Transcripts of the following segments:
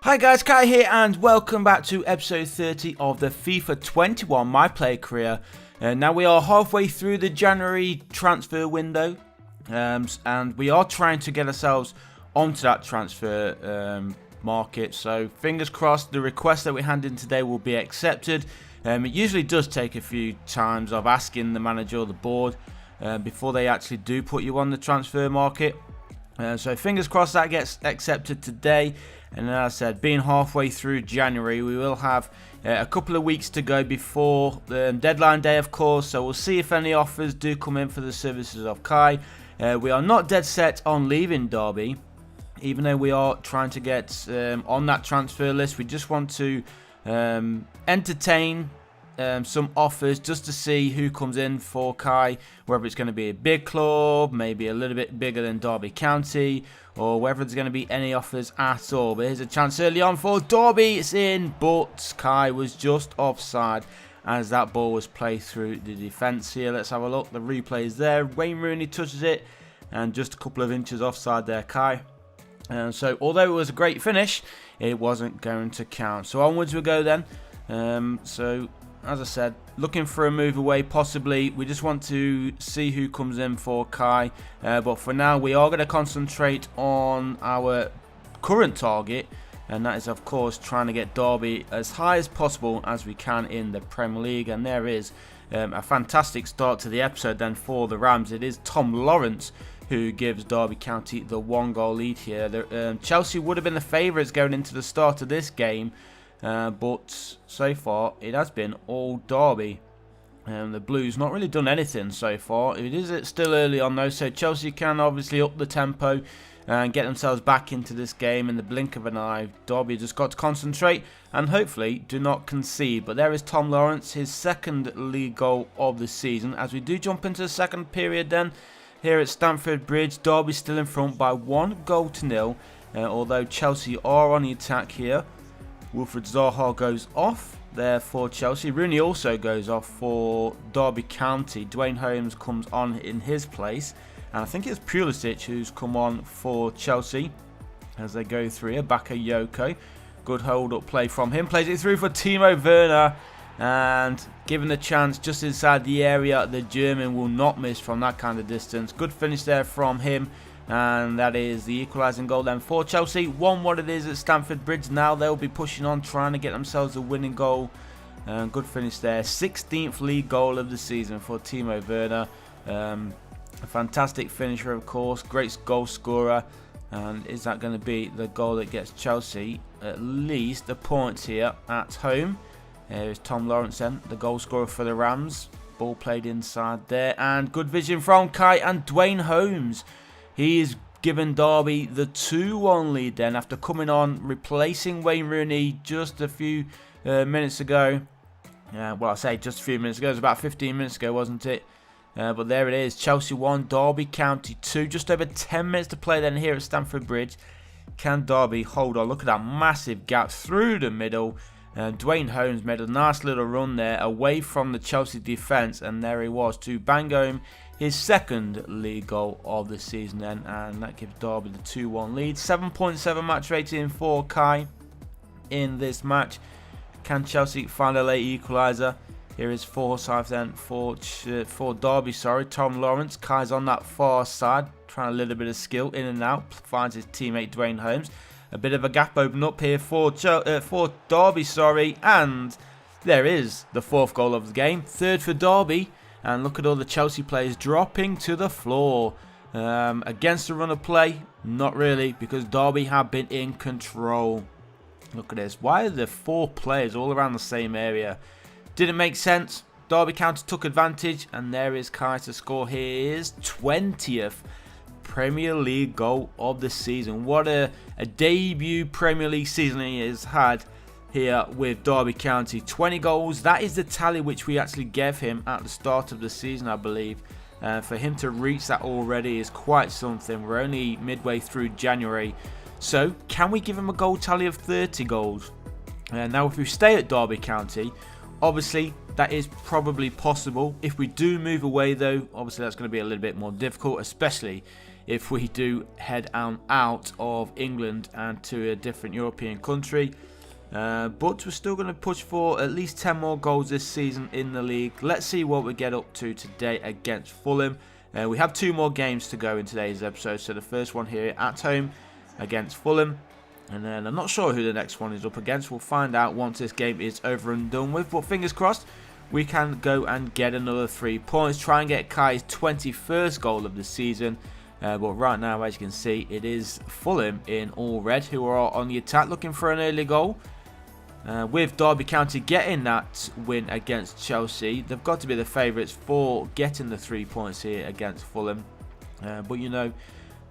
Hi guys, Kai here and welcome back to episode 30 of the FIFA 21 My Player Career. Now we are halfway through the January transfer window and we are trying to get ourselves onto that transfer market. So fingers crossed the request that we hand in today will be accepted. It usually does take a few times of asking the manager or the board before they actually do put you on the transfer market. So fingers crossed that gets accepted today. And as I said, being halfway through January, we will have a couple of weeks to go before the deadline day, of course. So we'll see if any offers do come in for the services of Kai. We are not dead set on leaving Derby, even though we are trying to get on that transfer list. We just want to entertain some offers just to see who comes in for Kai, whether it's going to be a big club, maybe a little bit bigger than Derby County, or whether there's going to be any offers at all. But here's a chance early on for Derby. It's in, but Kai was just offside as that ball was played through the defence here. Let's have a look. The replay is there. Wayne Rooney touches it and just a couple of inches offside there, Kai. So although it was a great finish, it wasn't going to count. So onwards we go then. So as I said, looking for a move away possibly. We just want to see who comes in for Kai. But for now, we are going to concentrate on our current target. And that is, of course, trying to get Derby as high as possible as we can in the Premier League. And there is a fantastic start to the episode then for the Rams. It is Tom Lawrence who gives Derby County the 1-goal lead here. Chelsea would have been the favourites going into the start of this game. But so far it has been all Derby. The Blues not really done anything so far. It is still early on though, so Chelsea can obviously up the tempo and get themselves back into this game in the blink of an eye. Derby just got to concentrate and hopefully do not concede. But there is Tom Lawrence, his second league goal of the season. As we do jump into the second period then, here at Stamford Bridge, Derby still in front by 1-0, although Chelsea are on the attack here. Wilfred Zaha goes off there for Chelsea. Rooney also goes off for Derby County. Dwayne Holmes comes on in his place. And I think it's Pulisic who's come on for Chelsea as they go through here. Bakayoko. Good hold-up play from him. Plays it through for Timo Werner. And given the chance just inside the area, the German will not miss from that kind of distance. Good finish there from him. And that is the equalising goal then for Chelsea. 1-1 it is at Stamford Bridge. Now they'll be pushing on, trying to get themselves a winning goal. Good finish there. 16th league goal of the season for Timo Werner. A fantastic finisher, of course. Great goal scorer. And is that going to be the goal that gets Chelsea at least a point here at home? Here's Tom Lawrence then, the goal scorer for the Rams. Ball played inside there. And good vision from Kai and Dwayne Holmes. He is given Derby the 2-1 lead then after coming on, replacing Wayne Rooney just a few minutes ago. Well, I say just a few minutes ago. It was about 15 minutes ago, wasn't it? But there it is. Chelsea 1, Derby County 2. Just over 10 minutes to play then here at Stamford Bridge. Can Derby hold on? Look at that massive gap through the middle. Dwayne Holmes made a nice little run there away from the Chelsea defence. And there he was to bang home his second league goal of the season then, and that gives Derby the 2-1 lead. 7.7 match rating for Kai in this match. Can Chelsea find a late equaliser? Here is Forsyth then for Derby, Tom Lawrence. Kai's on that far side, trying a little bit of skill in and out, finds his teammate Dwayne Holmes. A bit of a gap open up here for Derby, and there is the 4th goal of the game. 3rd for Derby. And look at all the Chelsea players dropping to the floor. Against the run of play? Not really, because Derby have been in control. Look at this. Why are there 4 players all around the same area? Didn't make sense. Derby County took advantage. And there is Kai to score his 20th Premier League goal of the season. What a debut Premier League season he has had here with Derby County. 20 goals, that is the tally which we actually gave him at the start of the season, I believe. For him to reach that already is quite something. We're only midway through January. So, can we give him a goal tally of 30 goals? Now, if we stay at Derby County, obviously, that is probably possible. If we do move away, though, obviously that's going to be a little bit more difficult, especially if we do head out of England and to a different European country. But we're still going to push for at least 10 more goals this season in the league. Let's see what we get up to today against Fulham. We have 2 more games to go in today's episode. So the first one here at home against Fulham. And then I'm not sure who the next one is up against. We'll find out once this game is over and done with. But fingers crossed, we can go and get another 3 points. Try and get Kai's 21st goal of the season. But right now, as you can see, it is Fulham in all red who are on the attack looking for an early goal. With Derby County getting that win against Chelsea, they've got to be the favourites for getting the 3 points here against Fulham. But you know,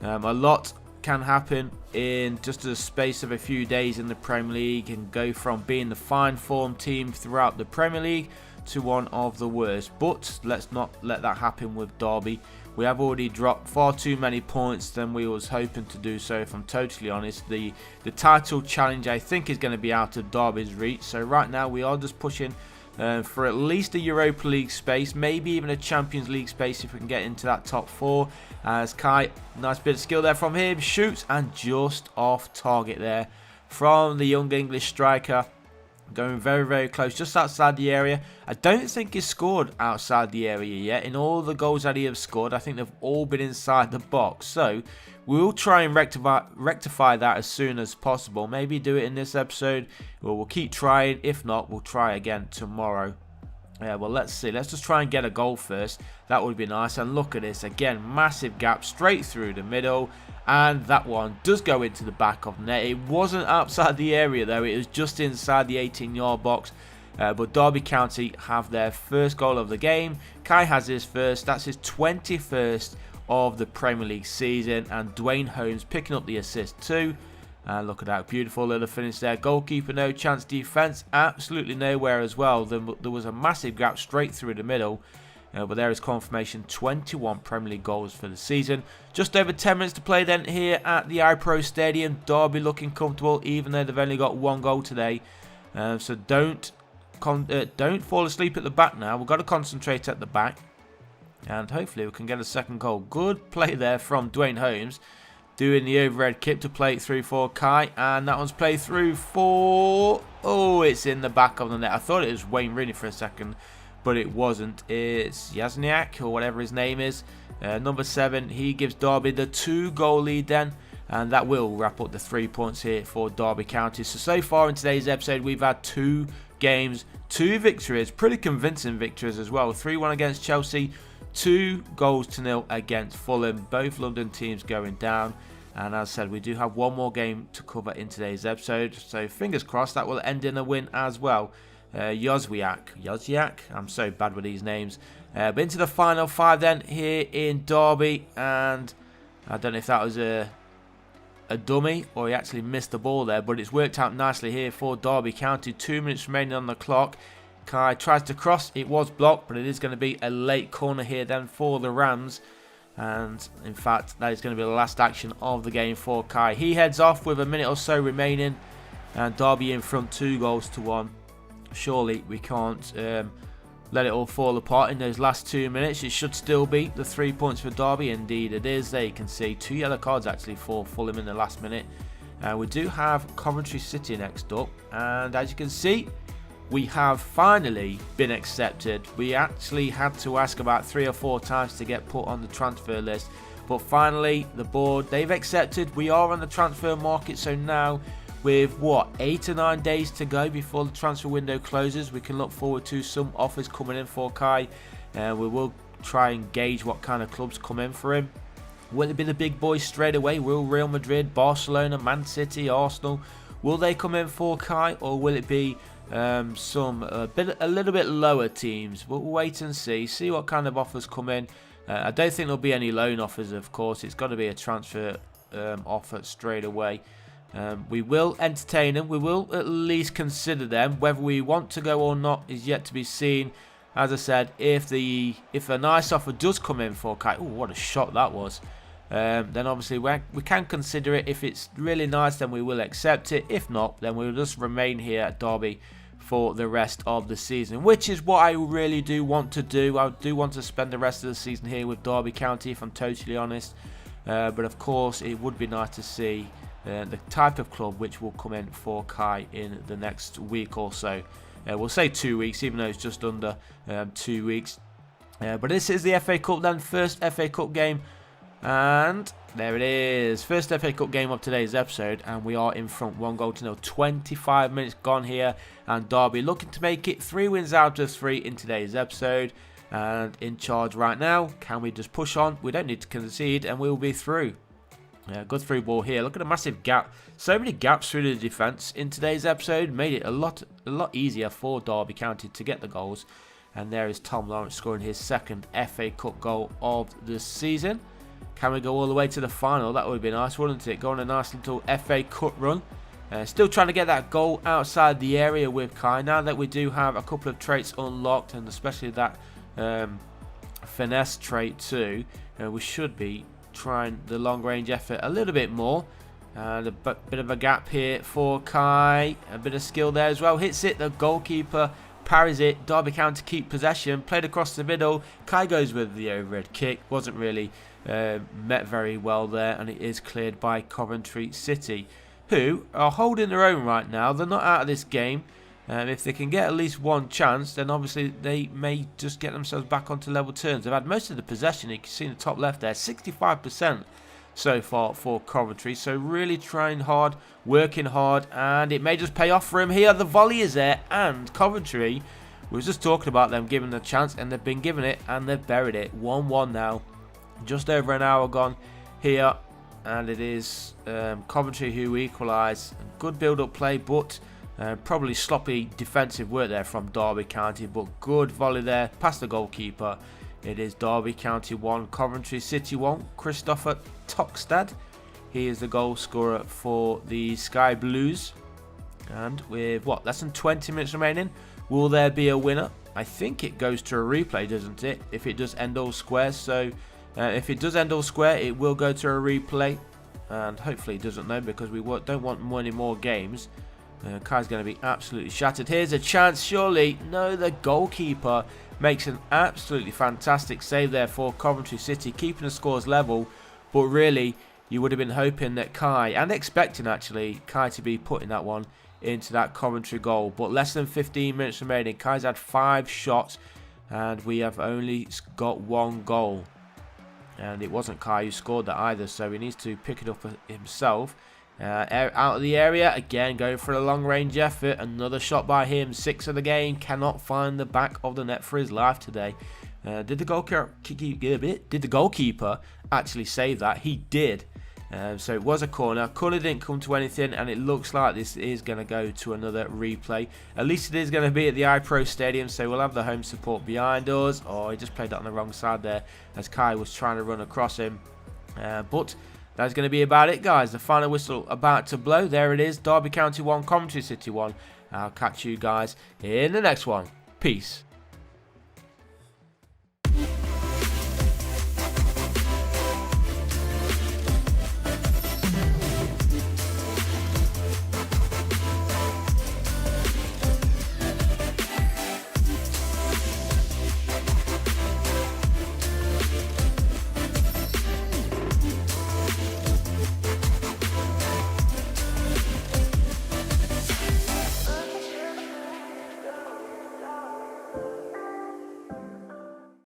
a lot can happen in just a space of a few days in the Premier League, and go from being the fine form team throughout the Premier League to one of the worst. But let's not let that happen with Derby. We have already dropped far too many points than we was hoping to do so, if I'm totally honest. The title challenge, I think, is going to be out of Derby's reach. So right now we are just pushing for at least a Europa League space, maybe even a Champions League space if we can get into that top 4. As Kai, nice bit of skill there from him, shoots and just off target there from the young English striker. Going very, very close, just outside the area. I don't think he's scored outside the area yet. In all the goals that he has scored, I think they've all been inside the box. So we'll try and rectify that as soon as possible. Maybe do it in this episode. Well, we'll keep trying. If not, we'll try again tomorrow. Yeah, well, let's see. Let's just try and get a goal first. That would be nice. And look at this. Again, massive gap straight through the middle. And that one does go into the back of the net. It wasn't outside the area, though. It was just inside the 18-yard box. But Derby County have their first goal of the game. Kai has his first. That's his 21st of the Premier League season. And Dwayne Holmes picking up the assist too. Look at that beautiful little finish there. Goalkeeper, no chance. Defence, absolutely nowhere as well. There was a massive gap straight through the middle. But there is confirmation, 21 Premier League goals for the season. Just over 10 minutes to play then here at the iPro Stadium. Derby looking comfortable, even though they've only got 1 goal today. So don't fall asleep at the back now. We've got to concentrate at the back. And hopefully we can get a second goal. Good play there from Dwayne Holmes. Doing the overhead kick to play it through for Kai. And that one's played through for... Oh, it's in the back of the net. I thought it was Wayne Rooney for a second, but it wasn't. It's Jasniak, or whatever his name is. Number 7. He gives Derby the 2-goal lead then. And that will wrap up the 3 points here for Derby County. So far in today's episode, we've had 2 games, 2 victories. Pretty convincing victories as well. 3-1 against Chelsea. 2-0 against Fulham. Both London teams going down. And as I said, we do have 1 more game to cover in today's episode. So fingers crossed that will end in a win as well. Jozwiak. I'm so bad with these names. But into the final 5 then here in Derby. And I don't know if that was a dummy or he actually missed the ball there. But it's worked out nicely here for Derby County. 2 minutes remaining on the clock. Kai tries to cross. It was blocked, but it is going to be a late corner here then for the Rams. And in fact, that is going to be the last action of the game for Kai. He heads off with a minute or so remaining. And Derby in front 2-1. Surely we can't let it all fall apart in those last 2 minutes. It should still be the 3 points for Derby. Indeed it is. There you can see 2 yellow cards actually for Fulham in the last minute. We do have Coventry City next up. And as you can see, we have finally been accepted. We actually had to ask about 3 or 4 times to get put on the transfer list. But finally, the board, they've accepted. We are on the transfer market. So now, with what, 8 or 9 days to go before the transfer window closes, we can look forward to some offers coming in for Kai. We will try and gauge what kind of clubs come in for him. Will it be the big boys straight away? Will Real Madrid, Barcelona, Man City, Arsenal, will they come in for Kai? Or will it be a little bit lower teams? We'll wait and see what kind of offers come in. I don't think there'll be any loan offers, of course. It's got to be a transfer offer straight away. We will entertain them. We will at least consider them. Whether we want to go or not is yet to be seen. As I said, if a nice offer does come in for Kai, oh, what a shot that was. Then obviously we can consider it. If it's really nice, then we will accept it. If not, then we'll just remain here at Derby for the rest of the season, which is what I really do want to do. I do want to spend the rest of the season here with Derby County, if I'm totally honest. But of course, it would be nice to see the type of club which will come in for Kai in the next week or so. We'll say 2 weeks, even though it's just under 2 weeks. But this is the FA Cup then, first FA Cup game. And there it is, first FA Cup game of today's episode, and we are in front 1-0. 25 minutes gone here, and Derby looking to make it 3 wins out of 3 in today's episode, and in charge right now. Can we just push on? We don't need to concede, and we will be through. Good through ball here. Look at a massive gap, so many gaps through the defence in today's episode. Made it a lot easier for Derby County to get the goals, and there is Tom Lawrence scoring his second FA Cup goal of the season. Can we go all the way to the final? That would be nice, wouldn't it? Go on a nice little FA Cup run. Still trying to get that goal outside the area with Kai. Now that we do have a couple of traits unlocked, and especially that finesse trait too, we should be trying the long range effort a little bit more. And a bit of a gap here for Kai. A bit of skill there as well. Hits it, the goalkeeper parries it. Derby County keep possession. Played across the middle. Kai goes with the overhead kick. Wasn't really met very well there, and it is cleared by Coventry City, who are holding their own right now. They're not out of this game. If they can get at least one chance, then obviously they may just get themselves back onto level terms. They've had most of the possession. You can see in the top left there, 65% so far for Coventry. So really trying hard, working hard, and it may just pay off for him here. The volley is there, and Coventry, we were just talking about them giving a chance, and they've been given it, and they've buried it. 1-1 now. Just over an hour gone here, and it is Coventry who equalise. Good build-up play, but probably sloppy defensive work there from Derby County, but good volley there past the goalkeeper. It is Derby County 1, Coventry City 1. Christopher Tokstad, he is the goal scorer for the Sky Blues, and with what, less than 20 minutes remaining, will there be a winner? I think it goes to a replay, doesn't it, if it does end all square. So if it does end all square, it will go to a replay, and hopefully it doesn't, though, because we don't want many more games. Kai's going to be absolutely shattered. Here's a chance, surely. No, the goalkeeper makes an absolutely fantastic save there for Coventry City, keeping the scores level. But really, you would have been hoping that Kai, and expecting actually Kai to be putting that one into that Coventry goal. But less than 15 minutes remaining. Kai's had 5 shots, and we have only got 1 goal. And it wasn't Kai who scored that either, so he needs to pick it up himself. Out of the area, again going for a long range effort. Another shot by him, 6 of the game. Cannot find the back of the net for his life today. Did the goalkeeper actually save that? He did. So it was a corner. Corner didn't come to anything, and it looks like this is going to go to another replay. At least it is going to be at the iPro Stadium, so we'll have the home support behind us. Oh, he just played that on the wrong side there as Kai was trying to run across him. But that's going to be about it, guys. The final whistle about to blow. There it is. Derby County 1, Coventry City 1. I'll catch you guys in the next one. Peace.